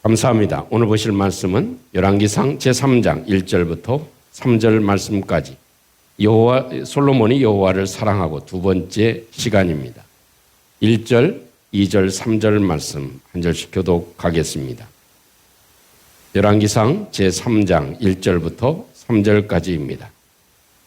감사합니다. 오늘 보실 말씀은 열왕기상 제3장 1절부터 3절 말씀까지 솔로몬이 여호와를 사랑하고 두 번째 시간입니다. 1절, 2절, 3절 말씀 한 절씩 교독하겠습니다. 열왕기상 제3장 1절부터 3절까지입니다.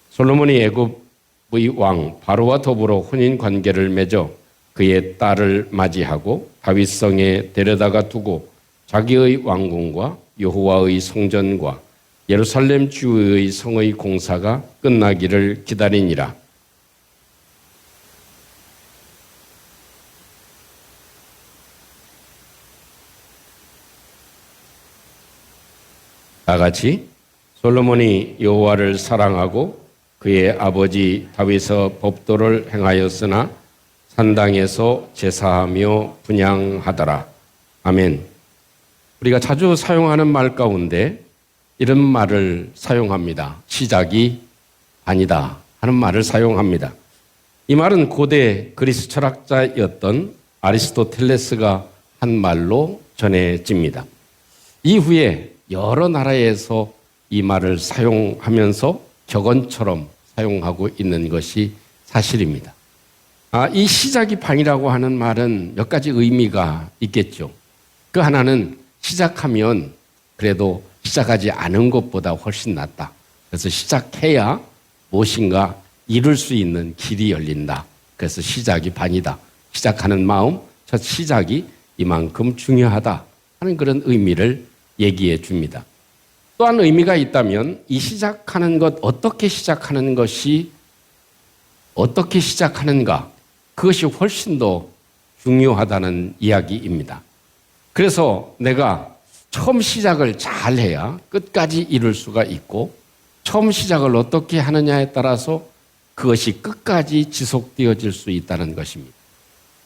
솔로몬이 애굽의 왕 바로와 더불어 혼인 관계를 맺어 그의 딸을 맞이하고 다윗성에 데려다가 두고 자기의 왕궁과 여호와의 성전과 예루살렘 주의 성의 공사가 끝나기를 기다리니라. 다 같이 솔로몬이 여호와를 사랑하고 그의 아버지 다윗의 법도를 행하였으나 산당에서 제사하며 분향하더라. 아멘. 우리가 자주 사용하는 말 가운데 이런 말을 사용합니다. 시작이 아니다 하는 말을 사용합니다. 이 말은 고대 그리스 철학자였던 아리스토텔레스가 한 말로 전해집니다. 이후에 여러 나라에서 이 말을 사용하면서 격언처럼 사용하고 있는 것이 사실입니다. 이 시작이 반이라고 하는 말은 몇 가지 의미가 있겠죠. 그 하나는 시작하면 그래도 시작하지 않은 것보다 훨씬 낫다. 그래서 시작해야 무엇인가 이룰 수 있는 길이 열린다. 그래서 시작이 반이다. 시작하는 마음, 첫 시작이 이만큼 중요하다 하는 그런 의미를 얘기해 줍니다. 또한 의미가 있다면 이 시작하는 것, 어떻게 시작하는 것이 어떻게 시작하는가, 그것이 훨씬 더 중요하다는 이야기입니다. 그래서 내가 처음 시작을 잘 해야 끝까지 이룰 수가 있고, 처음 시작을 어떻게 하느냐에 따라서 그것이 끝까지 지속되어질 수 있다는 것입니다.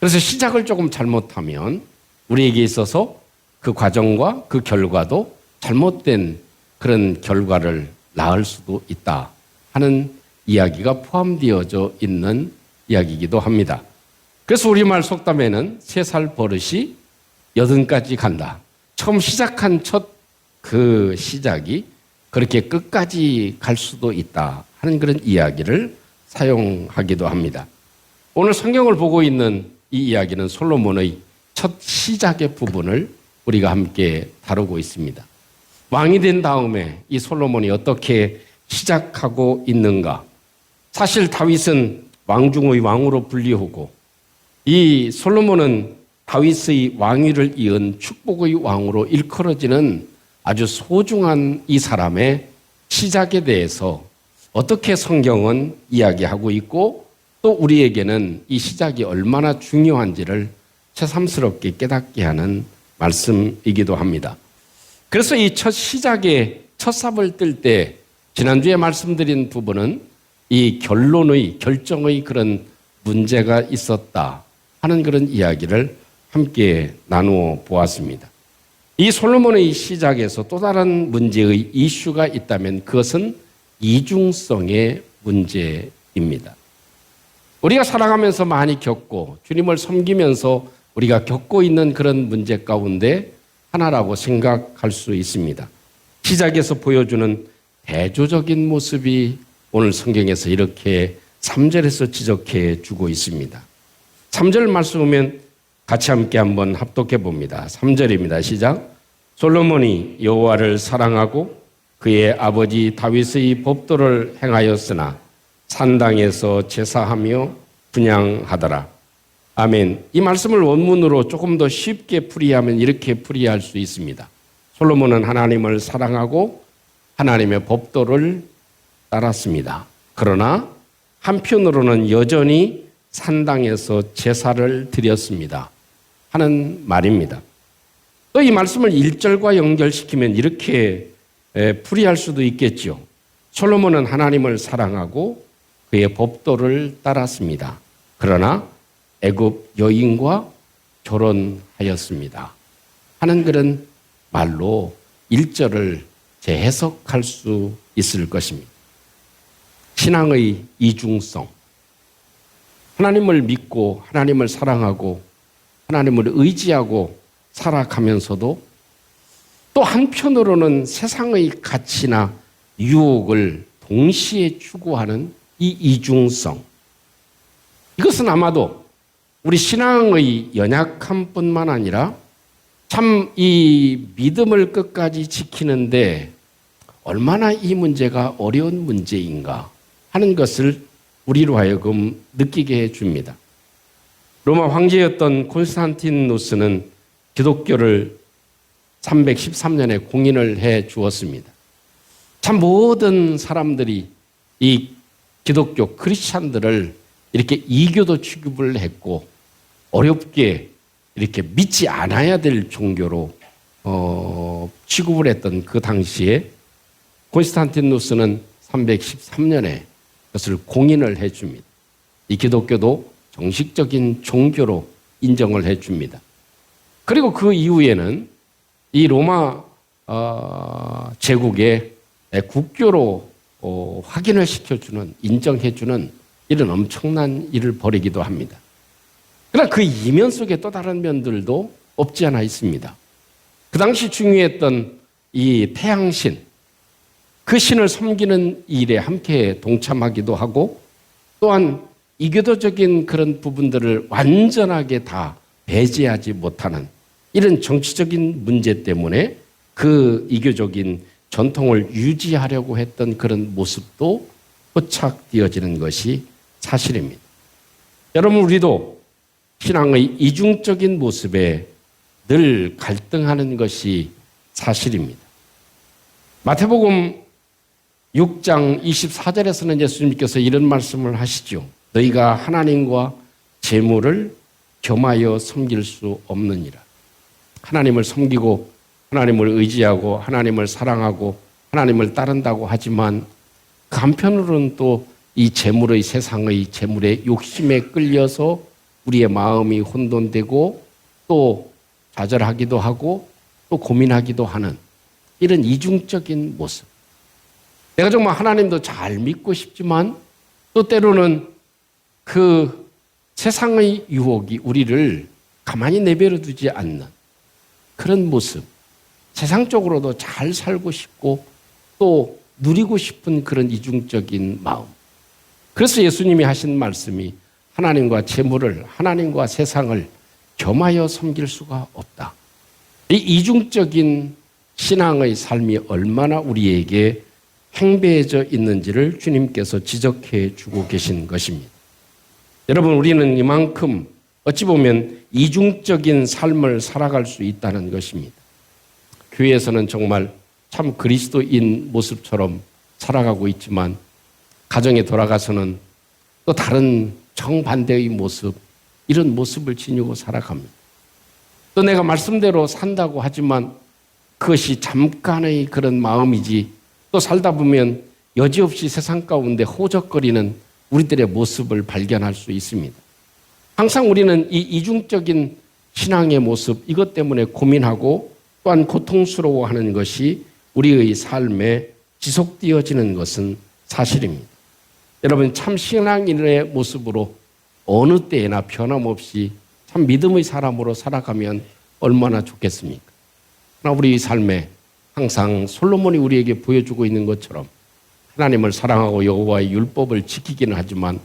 그래서 시작을 조금 잘못하면 우리에게 있어서 그 과정과 그 결과도 잘못된 그런 결과를 낳을 수도 있다 하는 이야기가 포함되어져 있는 이야기이기도 합니다. 그래서 우리말 속담에는 3살 버릇이 80까지 간다. 처음 시작한 첫 그 시작이 그렇게 끝까지 갈 수도 있다 하는 그런 이야기를 사용하기도 합니다. 오늘 성경을 보고 있는 이 이야기는 솔로몬의 첫 시작의 부분을 우리가 함께 다루고 있습니다. 왕이 된 다음에 이 솔로몬이 어떻게 시작하고 있는가? 사실 다윗은 왕 중의 왕으로 불리우고 이 솔로몬은 다윗의 왕위를 이은 축복의 왕으로 일컬어지는 아주 소중한 이 사람의 시작에 대해서 어떻게 성경은 이야기하고 있고 또 우리에게는 이 시작이 얼마나 중요한지를 새삼스럽게 깨닫게 하는 말씀이기도 합니다. 그래서 이 첫 시작에 첫 삽을 뜰 때 지난주에 말씀드린 부분은 이 결정의 그런 문제가 있었다 하는 그런 이야기를 함께 나누어 보았습니다. 이 솔로몬의 시작에서 또 다른 문제의 이슈가 있다면 그것은 이중성의 문제입니다. 우리가 살아가면서 많이 겪고 주님을 섬기면서 우리가 겪고 있는 그런 문제 가운데 하나라고 생각할 수 있습니다. 시작에서 보여주는 대조적인 모습이 오늘 성경에서 이렇게 3절에서 지적해 주고 있습니다. 3절 말씀 보면 같이 함께 한번 합독해 봅니다. 3절입니다. 시작. 솔로몬이 여호와를 사랑하고 그의 아버지 다윗의 법도를 행하였으나 산당에서 제사하며 분향하더라. 아멘. 이 말씀을 원문으로 조금 더 쉽게 풀이하면 이렇게 풀이할 수 있습니다. 솔로몬은 하나님을 사랑하고 하나님의 법도를 따랐습니다. 그러나 한편으로는 여전히 산당에서 제사를 드렸습니다 하는 말입니다. 또 이 말씀을 1절과 연결시키면 이렇게 풀이할 수도 있겠죠. 솔로몬은 하나님을 사랑하고 그의 법도를 따랐습니다. 그러나 애굽 여인과 결혼하였습니다 하는 그런 말로 1절을 재해석할 수 있을 것입니다. 신앙의 이중성, 하나님을 믿고 하나님을 사랑하고 하나님을 의지하고 살아가면서도 또 한편으로는 세상의 가치나 유혹을 동시에 추구하는 이 이중성. 이것은 아마도 우리 신앙의 연약함뿐만 아니라 참 이 믿음을 끝까지 지키는데 얼마나 이 문제가 어려운 문제인가 하는 것을 우리로 하여금 느끼게 해줍니다. 로마 황제였던 콘스탄티누스는 기독교를 313년에 공인을 해 주었습니다. 참 모든 사람들이 이 기독교 크리스찬들을 이렇게 이교도 취급을 했고 어렵게 이렇게 믿지 않아야 될 종교로 취급을 했던 그 당시에 콘스탄티누스는 313년에 그것을 공인을 해줍니다. 이 기독교도 정식적인 종교로 인정을 해줍니다. 그리고 그 이후에는 이 로마 제국의 국교로 확인을 시켜주는, 인정해주는 이런 엄청난 일을 벌이기도 합니다. 그러나 그 이면 속에 또 다른 면들도 없지 않아 있습니다. 그 당시 중요했던 이 태양신, 그 신을 섬기는 일에 함께 동참하기도 하고 또한 이교도적인 그런 부분들을 완전하게 다 배제하지 못하는 이런 정치적인 문제 때문에 그 이교적인 전통을 유지하려고 했던 그런 모습도 포착되어지는 것이 사실입니다. 여러분, 우리도 신앙의 이중적인 모습에 늘 갈등하는 것이 사실입니다. 마태복음 6장 24절에서는 예수님께서 이런 말씀을 하시죠. 너희가 하나님과 재물을 겸하여 섬길 수 없느니라. 하나님을 섬기고 하나님을 의지하고 하나님을 사랑하고 하나님을 따른다고 하지만 그 한편으로는 또 이 재물의 세상의 재물의 욕심에 끌려서 우리의 마음이 혼돈되고 또 좌절하기도 하고 또 고민하기도 하는 이런 이중적인 모습. 내가 정말 하나님도 잘 믿고 싶지만 또 때로는 그 세상의 유혹이 우리를 가만히 내버려 두지 않는 그런 모습. 세상적으로도 잘 살고 싶고 또 누리고 싶은 그런 이중적인 마음. 그래서 예수님이 하신 말씀이 하나님과 재물을, 하나님과 세상을 겸하여 섬길 수가 없다. 이 이중적인 신앙의 삶이 얼마나 우리에게 행배해져 있는지를 주님께서 지적해 주고 계신 것입니다. 여러분, 우리는 이만큼 어찌 보면 이중적인 삶을 살아갈 수 있다는 것입니다. 교회에서는 정말 참 그리스도인 모습처럼 살아가고 있지만 가정에 돌아가서는 또 다른 정반대의 모습, 이런 모습을 지니고 살아갑니다. 또 내가 말씀대로 산다고 하지만 그것이 잠깐의 그런 마음이지 또 살다 보면 여지없이 세상 가운데 호적거리는 우리들의 모습을 발견할 수 있습니다. 항상 우리는 이 이중적인 신앙의 모습, 이것 때문에 고민하고 또한 고통스러워하는 것이 우리의 삶에 지속되어지는 것은 사실입니다. 여러분, 참 신앙인의 모습으로 어느 때에나 변함없이 참 믿음의 사람으로 살아가면 얼마나 좋겠습니까? 그러나 우리 삶에 항상 솔로몬이 우리에게 보여주고 있는 것처럼 하나님을 사랑하고 여호와의 율법을 지키기는 하지만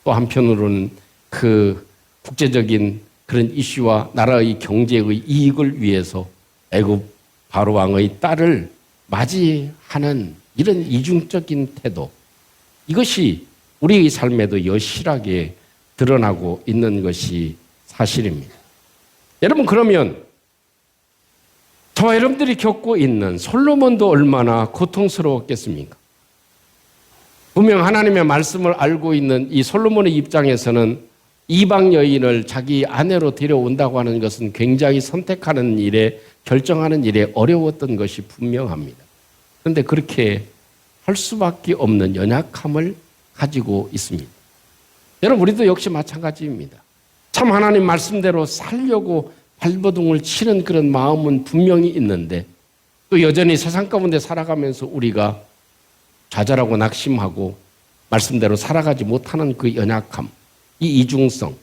또 한편으로는 그 국제적인 그런 이슈와 나라의 경제의 이익을 위해서 애굽 바로 왕의 딸을 맞이하는 이런 이중적인 태도, 이것이 우리의 삶에도 여실하게 드러나고 있는 것이 사실입니다. 여러분, 그러면 저와 여러분들이 겪고 있는 솔로몬도 얼마나 고통스러웠겠습니까? 분명 하나님의 말씀을 알고 있는 이 솔로몬의 입장에서는 이방 여인을 자기 아내로 데려온다고 하는 것은 굉장히 선택하는 일에, 결정하는 일에 어려웠던 것이 분명합니다. 그런데 그렇게 할 수밖에 없는 연약함을 가지고 있습니다. 여러분, 우리도 역시 마찬가지입니다. 참 하나님 말씀대로 살려고 발버둥을 치는 그런 마음은 분명히 있는데 또 여전히 세상 가운데 살아가면서 우리가 좌절하고 낙심하고 말씀대로 살아가지 못하는 그 연약함, 이 이중성,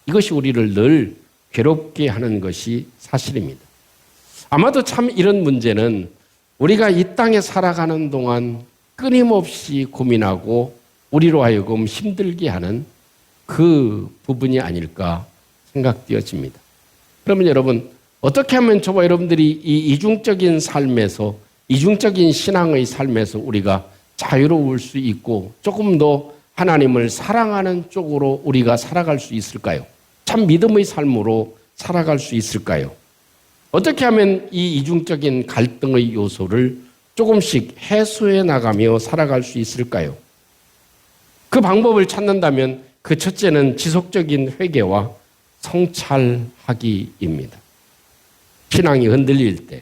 이것이 우리를 늘 괴롭게 하는 것이 사실입니다. 아마도 참 이런 문제는 우리가 이 땅에 살아가는 동안 끊임없이 고민하고 우리로 하여금 힘들게 하는 그 부분이 아닐까 생각되어집니다. 그러면 여러분, 어떻게 하면 저와 여러분들이 이 이중적인 삶에서, 이중적인 신앙의 삶에서 우리가 자유로울 수 있고 조금 더 하나님을 사랑하는 쪽으로 우리가 살아갈 수 있을까요? 참 믿음의 삶으로 살아갈 수 있을까요? 어떻게 하면 이 이중적인 갈등의 요소를 조금씩 해소해 나가며 살아갈 수 있을까요? 그 방법을 찾는다면 그 첫째는 지속적인 회개와 성찰하기입니다. 신앙이 흔들릴 때,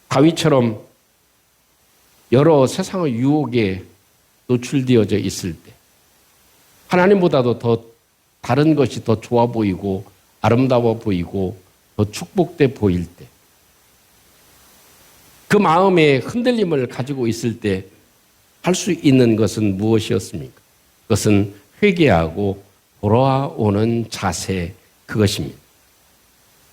다윗처럼 여러 세상의 유혹에 노출되어져 있을 때, 하나님보다도 더 다른 것이 더 좋아 보이고 아름다워 보이고 더 축복돼 보일 때, 그 마음의 흔들림을 가지고 있을 때 할 수 있는 것은 무엇이었습니까? 그것은 회개하고 돌아오는 자세, 그것입니다.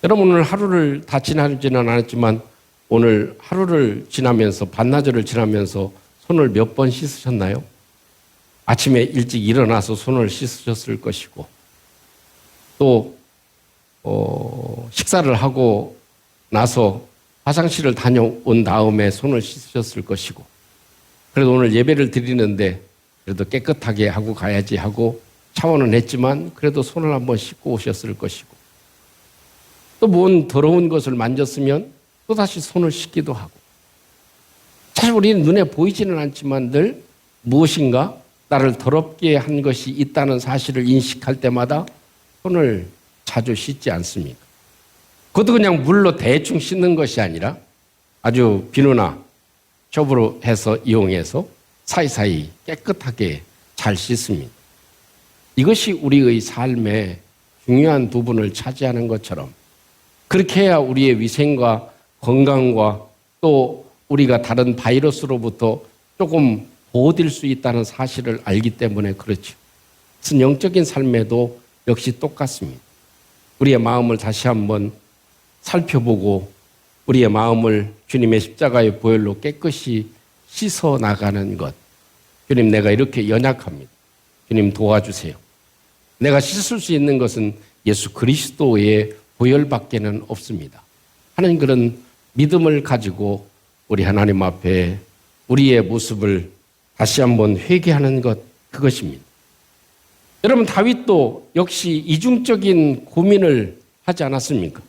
여러분, 오늘 하루를 다 지나지는 않았지만 오늘 하루를 지나면서, 반나절을 지나면서 손을 몇 번 씻으셨나요? 아침에 일찍 일어나서 손을 씻으셨을 것이고, 또 식사를 하고 나서 화장실을 다녀온 다음에 손을 씻으셨을 것이고, 그래도 오늘 예배를 드리는데 그래도 깨끗하게 하고 가야지 하고 샤워는 했지만 그래도 손을 한번 씻고 오셨을 것이고, 또 뭔 더러운 것을 만졌으면 또다시 손을 씻기도 하고, 사실 우리는 눈에 보이지는 않지만 늘 무엇인가 나를 더럽게 한 것이 있다는 사실을 인식할 때마다 손을 자주 씻지 않습니까? 그것도 그냥 물로 대충 씻는 것이 아니라 아주 비누나 숍으로 해서 이용해서 사이사이 깨끗하게 잘 씻습니다. 이것이 우리의 삶의 중요한 부분을 차지하는 것처럼, 그렇게 해야 우리의 위생과 건강과 또 우리가 다른 바이러스로부터 조금 보호될 수 있다는 사실을 알기 때문에 그렇죠. 그래서 영적인 삶에도 역시 똑같습니다. 우리의 마음을 다시 한번 살펴보고 우리의 마음을 주님의 십자가의 보혈로 깨끗이 씻어 나가는 것. 주님, 내가 이렇게 연약합니다. 주님, 도와주세요. 내가 씻을 수 있는 것은 예수 그리스도의 보혈밖에는 없습니다 하는 그런 믿음을 가지고 우리 하나님 앞에 우리의 모습을 다시 한번 회개하는 것, 그것입니다. 여러분, 다윗도 역시 이중적인 고민을 하지 않았습니까?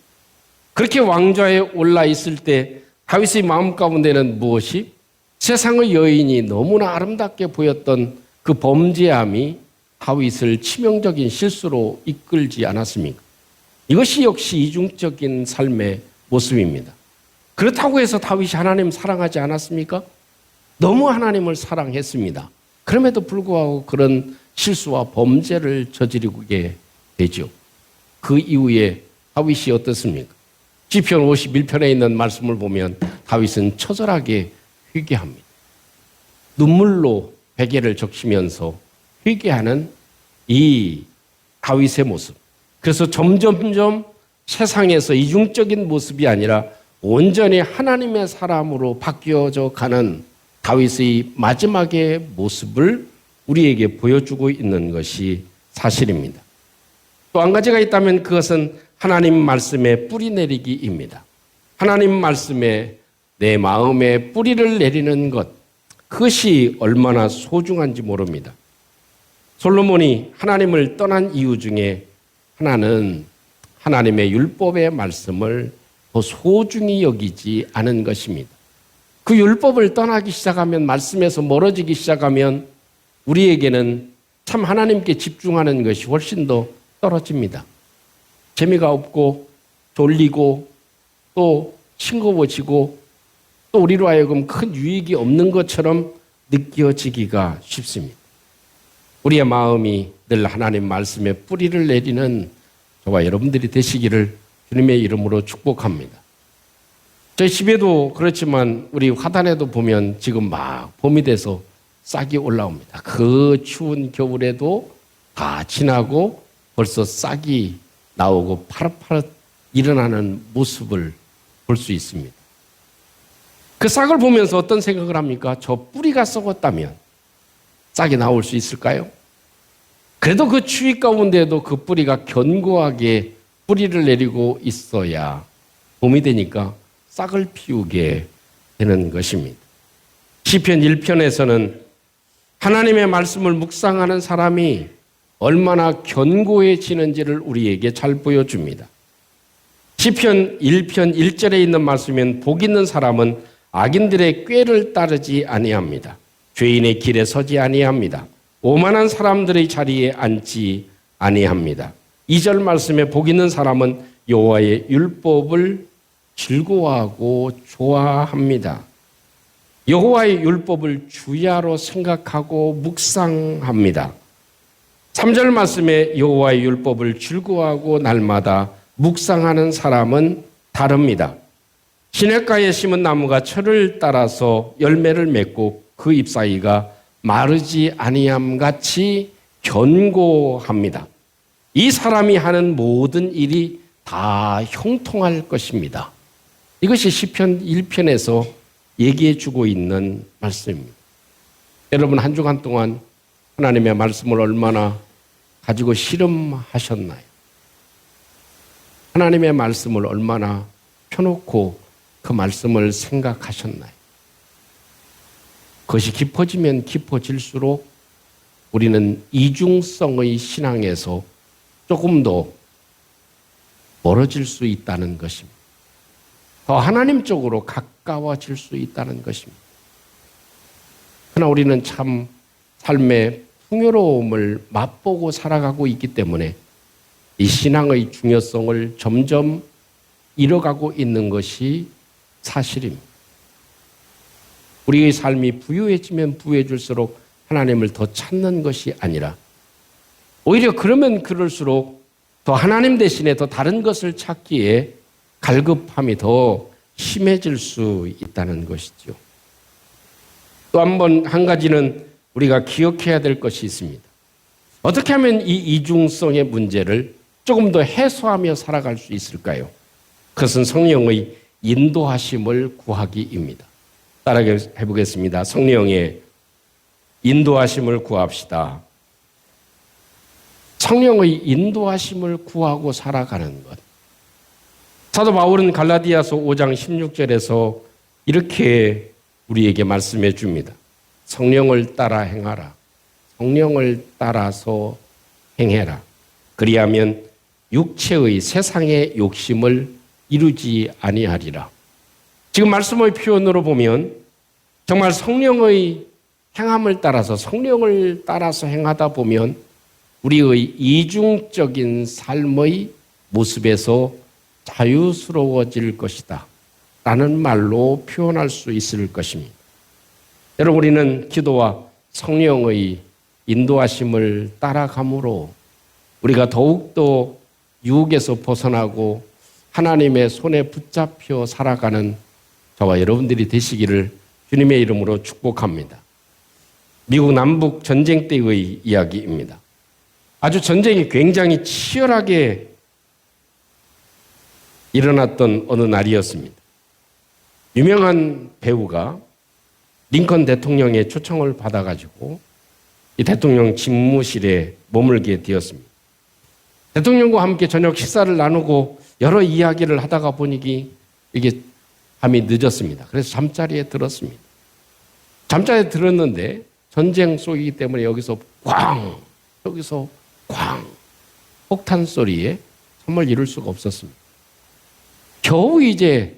그렇게 왕좌에 올라 있을 때 다윗의 마음 가운데는 무엇이? 세상의 여인이 너무나 아름답게 보였던 그 범죄함이 다윗을 치명적인 실수로 이끌지 않았습니까? 이것이 역시 이중적인 삶의 모습입니다. 그렇다고 해서 다윗이 하나님 사랑하지 않았습니까? 너무 하나님을 사랑했습니다. 그럼에도 불구하고 그런 실수와 범죄를 저지르게 되죠. 그 이후에 다윗이 어떻습니까? 시편 51편에 있는 말씀을 보면 다윗은 처절하게 회개합니다. 눈물로 베개를 적시면서 회개하는 이 다윗의 모습. 그래서 점점점 세상에서 이중적인 모습이 아니라 온전히 하나님의 사람으로 바뀌어져 가는 다윗의 마지막의 모습을 우리에게 보여주고 있는 것이 사실입니다. 또 한 가지가 있다면 그것은 하나님 말씀에 뿌리 내리기입니다. 하나님 말씀에 내 마음에 뿌리를 내리는 것, 그것이 얼마나 소중한지 모릅니다. 솔로몬이 하나님을 떠난 이유 중에 하나는 하나님의 율법의 말씀을 더 소중히 여기지 않은 것입니다. 그 율법을 떠나기 시작하면, 말씀에서 멀어지기 시작하면 우리에게는 참 하나님께 집중하는 것이 훨씬 더 떨어집니다. 재미가 없고 졸리고 또 싱거워지고 또 우리로 하여금 큰 유익이 없는 것처럼 느껴지기가 쉽습니다. 우리의 마음이 늘 하나님 말씀에 뿌리를 내리는 저와 여러분들이 되시기를 주님의 이름으로 축복합니다. 저희 집에도 그렇지만 우리 화단에도 보면 지금 막 봄이 돼서 싹이 올라옵니다. 그 추운 겨울에도 다 지나고 벌써 싹이 나오고 파릇파릇 일어나는 모습을 볼 볼 수 있습니다. 그 싹을 보면서 어떤 생각을 합니까? 저 뿌리가 썩었다면 싹이 나올 수 있을까요? 그래도 그 추위 가운데에도 그 뿌리가 견고하게 뿌리를 내리고 있어야 봄이 되니까 싹을 피우게 되는 것입니다. 시편 1편에서는 하나님의 말씀을 묵상하는 사람이 얼마나 견고해지는지를 우리에게 잘 보여줍니다. 시편 1편 1절에 있는 말씀은 복 있는 사람은 악인들의 꾀를 따르지 아니합니다. 죄인의 길에 서지 아니합니다. 오만한 사람들의 자리에 앉지 아니합니다. 2절 말씀에 복 있는 사람은 여호와의 율법을 즐거워하고 좋아합니다. 여호와의 율법을 주야로 생각하고 묵상합니다. 3절 말씀에 여호와의 율법을 즐거워하고 날마다 묵상하는 사람은 다릅니다. 시냇가에 심은 나무가 철을 따라서 열매를 맺고 그 잎사귀가 마르지 아니함 같이 견고합니다. 이 사람이 하는 모든 일이 다 형통할 것입니다. 이것이 시편 1편에서 얘기해 주고 있는 말씀입니다. 여러분 한 주간 동안 하나님의 말씀을 얼마나 가지고 실험하셨나요? 하나님의 말씀을 얼마나 펴놓고 그 말씀을 생각하셨나요? 그것이 깊어지면 깊어질수록 우리는 이중성의 신앙에서 조금 더 멀어질 수 있다는 것입니다. 더 하나님 쪽으로 가까워질 수 있다는 것입니다. 그러나 우리는 참 삶의 풍요로움을 맛보고 살아가고 있기 때문에 이 신앙의 중요성을 점점 잃어가고 있는 것이 사실입니다. 우리의 삶이 부유해지면 부유해질수록 하나님을 더 찾는 것이 아니라 오히려 그러면 그럴수록 더 하나님 대신에 더 다른 것을 찾기에 갈급함이 더 심해질 수 있다는 것이죠. 또 한 가지는 우리가 기억해야 될 것이 있습니다. 어떻게 하면 이 이중성의 문제를 조금 더 해소하며 살아갈 수 있을까요? 그것은 성령의 인도하심을 구하기입니다. 따라해 보겠습니다. 성령의 인도하심을 구합시다. 성령의 인도하심을 구하고 살아가는 것. 사도 바울은 갈라디아서 5장 16절에서 이렇게 우리에게 말씀해 줍니다. 성령을 따라 행하라. 성령을 따라서 행해라. 그리하면 육체의 세상의 욕심을 이루지 아니하리라. 지금 말씀의 표현으로 보면 정말 성령의 행함을 따라서 성령을 따라서 행하다 보면 우리의 이중적인 삶의 모습에서 자유스러워질 것이다 라는 말로 표현할 수 있을 것입니다. 여러분 우리는 기도와 성령의 인도하심을 따라감으로 우리가 더욱더 유혹에서 벗어나고 하나님의 손에 붙잡혀 살아가는 저와 여러분들이 되시기를 주님의 이름으로 축복합니다. 미국 남북 전쟁 때의 이야기입니다. 아주 전쟁이 굉장히 치열하게 일어났던 어느 날이었습니다. 유명한 배우가 링컨 대통령의 초청을 받아가지고 이 대통령 집무실에 머물게 되었습니다. 대통령과 함께 저녁 식사를 나누고 여러 이야기를 하다가 보니 이게 밤이 늦었습니다. 그래서 잠자리에 들었습니다. 잠자리에 들었는데 전쟁 속이기 때문에 여기서 꽝, 여기서 꽝, 폭탄 소리에 정말 이룰 수가 없었습니다. 겨우 이제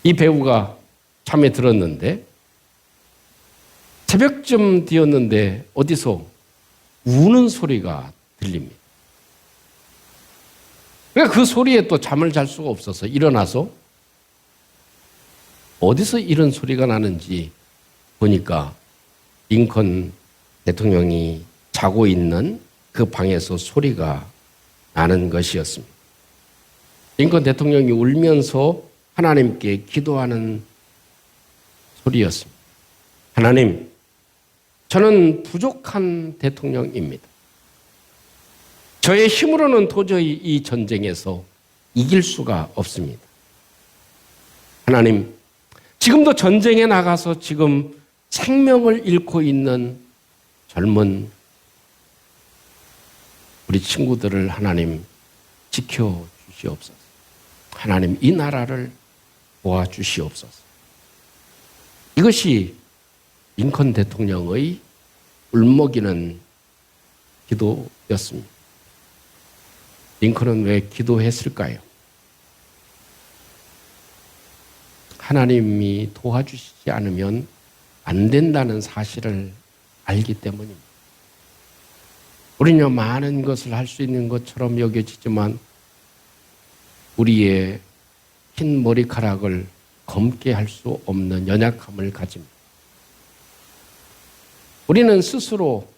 이 배우가 잠에 들었는데 새벽쯤 되었는데 어디서 우는 소리가 들립니다. 그러니까 그 소리에 또 잠을 잘 수가 없어서 일어나서 어디서 이런 소리가 나는지 보니까 링컨 대통령이 자고 있는 그 방에서 소리가 나는 것이었습니다. 링컨 대통령이 울면서 하나님께 기도하는 소리였습니다. 하나님, 저는 부족한 대통령입니다. 저의 힘으로는 도저히 이 전쟁에서 이길 수가 없습니다. 하나님, 지금도 전쟁에 나가서 지금 생명을 잃고 있는 젊은 우리 친구들을 하나님 지켜주시옵소서. 하나님, 이 나라를 도와주시옵소서. 이것이 링컨 대통령의 울먹이는 기도였습니다. 링컨은 왜 기도했을까요? 하나님이 도와주시지 않으면 안 된다는 사실을 알기 때문입니다. 우리는 많은 것을 할 수 있는 것처럼 여겨지지만 우리의 흰 머리카락을 검게 할 수 없는 연약함을 가집니다. 우리는 스스로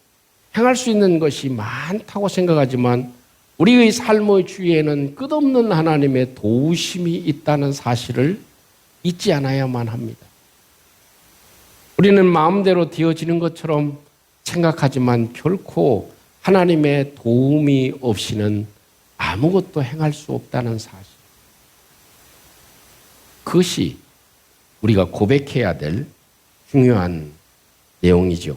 행할 수 있는 것이 많다고 생각하지만 우리의 삶의 주위에는 끝없는 하나님의 도우심이 있다는 사실을 잊지 않아야만 합니다. 우리는 마음대로 되어지는 것처럼 생각하지만 결코 하나님의 도움이 없이는 아무것도 행할 수 없다는 사실. 그것이 우리가 고백해야 될 중요한 내용이죠.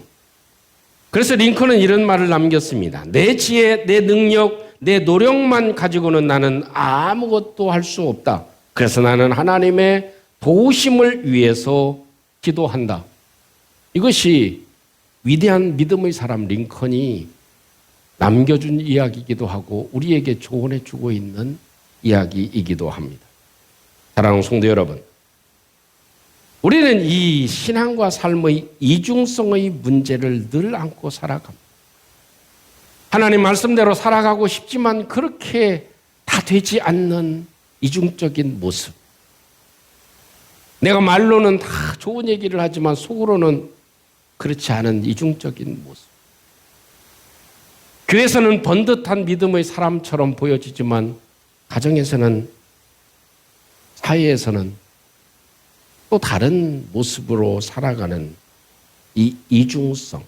그래서 링컨은 이런 말을 남겼습니다. 내 지혜, 내 능력, 내 노력만 가지고는 나는 아무것도 할 수 없다. 그래서 나는 하나님의 도우심을 위해서 기도한다. 이것이 위대한 믿음의 사람 링컨이 남겨준 이야기이기도 하고 우리에게 조언해 주고 있는 이야기이기도 합니다. 사랑하는 성도 여러분, 우리는 이 신앙과 삶의 이중성의 문제를 늘 안고 살아갑니다. 하나님 말씀대로 살아가고 싶지만 그렇게 다 되지 않는 이중적인 모습. 내가 말로는 다 좋은 얘기를 하지만 속으로는 그렇지 않은 이중적인 모습. 교회에서는 번듯한 믿음의 사람처럼 보여지지만 가정에서는, 사회에서는 또 다른 모습으로 살아가는 이 이중성.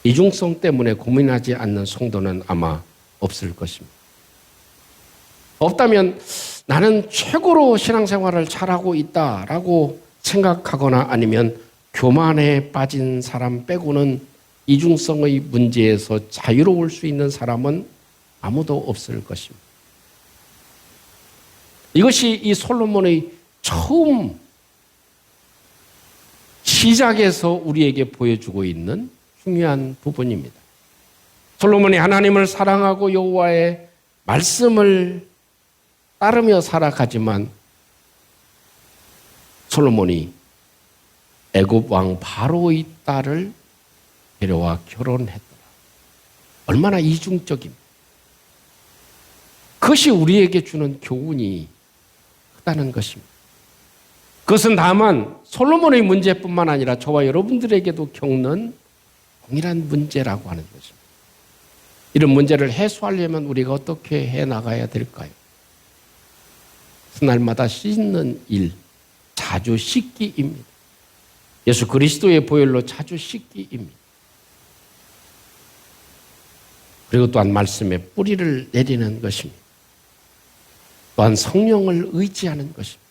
이중성 때문에 고민하지 않는 성도는 아마 없을 것입니다. 없다면 나는 최고로 신앙생활을 잘하고 있다라고 생각하거나 아니면 교만에 빠진 사람 빼고는 이중성의 문제에서 자유로울 수 있는 사람은 아무도 없을 것입니다. 이것이 이 솔로몬의 처음 시작에서 우리에게 보여주고 있는 중요한 부분입니다. 솔로몬이 하나님을 사랑하고 여호와의 말씀을 따르며 살아가지만 솔로몬이 애굽 왕 바로의 딸을 데려와 결혼했더라. 얼마나 이중적입니다. 그것이 우리에게 주는 교훈이 크다는 것입니다. 그것은 다만 솔로몬의 문제뿐만 아니라 저와 여러분들에게도 겪는 동일한 문제라고 하는 것입니다. 이런 문제를 해소하려면 우리가 어떻게 해나가야 될까요? 날마다 씻는 일, 자주 씻기입니다. 예수 그리스도의 보혈로 자주 씻기입니다. 그리고 또한 말씀에 뿌리를 내리는 것입니다. 또한 성령을 의지하는 것입니다.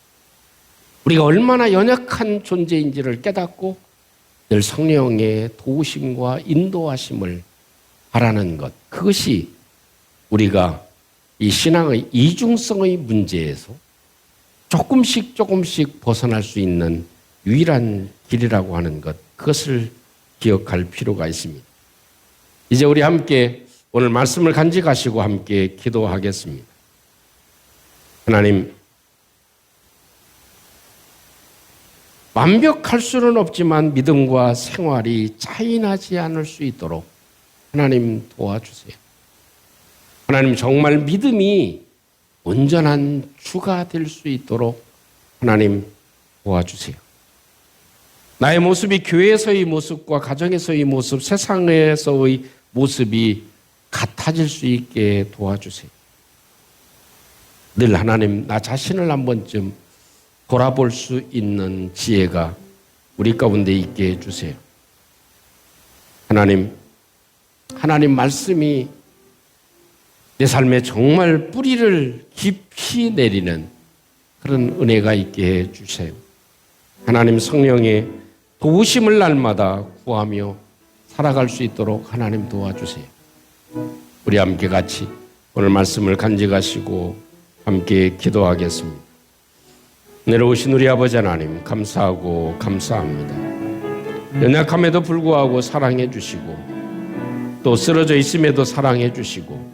우리가 얼마나 연약한 존재인지를 깨닫고 늘 성령의 도우심과 인도하심을 바라는 것. 그것이 우리가 이 신앙의 이중성의 문제에서 조금씩 벗어날 수 있는 유일한 길이라고 하는 것. 그것을 기억할 필요가 있습니다. 이제 우리 함께 오늘 말씀을 간직하시고 함께 기도하겠습니다. 하나님, 완벽할 수는 없지만 믿음과 생활이 차이나지 않을 수 있도록 하나님 도와주세요. 하나님, 정말 믿음이 온전한 주가 될 수 있도록 하나님 도와주세요. 나의 모습이 교회에서의 모습과 가정에서의 모습, 세상에서의 모습이 같아질 수 있게 도와주세요. 늘 하나님, 나 자신을 한 번쯤 돌아볼 수 있는 지혜가 우리 가운데 있게 해주세요. 하나님 말씀이 내 내 삶에 정말 뿌리를 깊이 내리는 그런 은혜가 있게 해 주세요. 하나님 성령의 도우심을 날마다 구하며 살아갈 수 있도록 하나님 도와주세요. 우리 함께 같이 오늘 말씀을 간직하시고 함께 기도하겠습니다. 내려오신 우리 아버지 하나님 감사하고 감사합니다. 연약함에도 불구하고 사랑해 주시고 또 쓰러져 있음에도 사랑해 주시고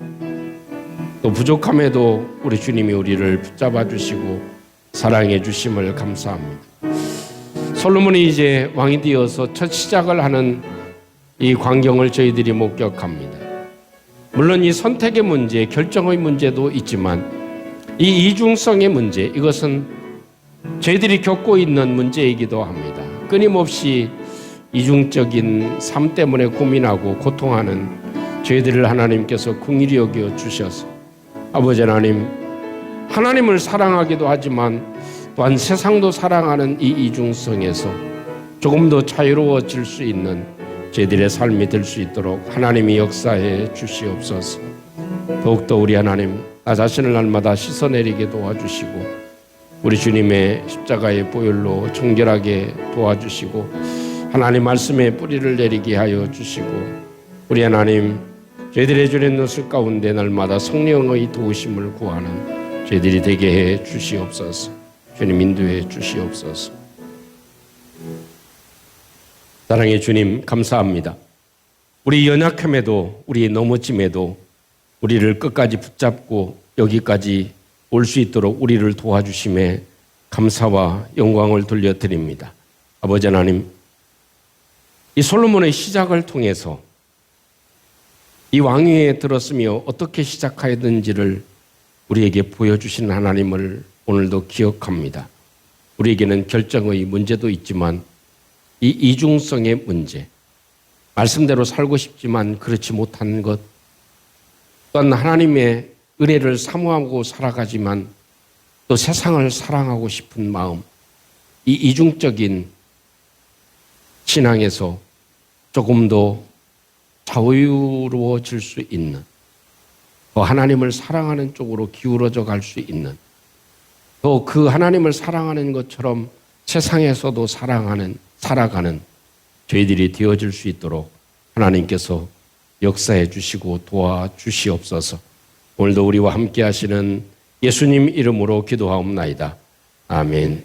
또 부족함에도 우리 주님이 우리를 붙잡아 주시고 사랑해 주심을 감사합니다. 솔로몬이 이제 왕이 되어서 첫 시작을 하는 이 광경을 저희들이 목격합니다. 물론 이 선택의 문제, 결정의 문제도 있지만 이 이중성의 문제, 이것은 저희들이 겪고 있는 문제이기도 합니다. 끊임없이 이중적인 삶 때문에 고민하고 고통하는 저희들을 하나님께서 긍휼히 여겨 주셔서 아버지 하나님, 하나님을 사랑하기도 하지만 또한 세상도 사랑하는 이 이중성에서 조금 더 자유로워질 수 있는 저희들의 삶이 될 수 있도록 하나님이 역사해 주시옵소서. 더욱더 우리 하나님, 나 자신을 날마다 씻어내리게 도와주시고 우리 주님의 십자가의 보혈로 정결하게 도와주시고 하나님 말씀에 뿌리를 내리게 하여 주시고 우리 하나님, 저희들의 주님 노릇 가운데 날마다 성령의 도우심을 구하는 저희들이 되게 해 주시옵소서. 주님 인도해 주시옵소서. 사랑의 주님 감사합니다. 우리 연약함에도 우리 넘어짐에도 우리를 끝까지 붙잡고 여기까지 올 수 있도록 우리를 도와주심에 감사와 영광을 돌려드립니다. 아버지 하나님, 이 솔로몬의 시작을 통해서 이 왕위에 들었으며 어떻게 시작하였는지를 우리에게 보여주신 하나님을 오늘도 기억합니다. 우리에게는 결정의 문제도 있지만 이 이중성의 문제, 말씀대로 살고 싶지만 그렇지 못한 것, 또한 하나님의 은혜를 사모하고 살아가지만 또 세상을 사랑하고 싶은 마음, 이 이중적인 신앙에서 조금 더 자유로워질 수 있는, 더 하나님을 사랑하는 쪽으로 기울어져 갈 수 있는, 또 그 하나님을 사랑하는 것처럼 세상에서도 살아가는 저희들이 되어질 수 있도록 하나님께서 역사해 주시고 도와주시옵소서. 오늘도 우리와 함께 하시는 예수님 이름으로 기도하옵나이다. 아멘.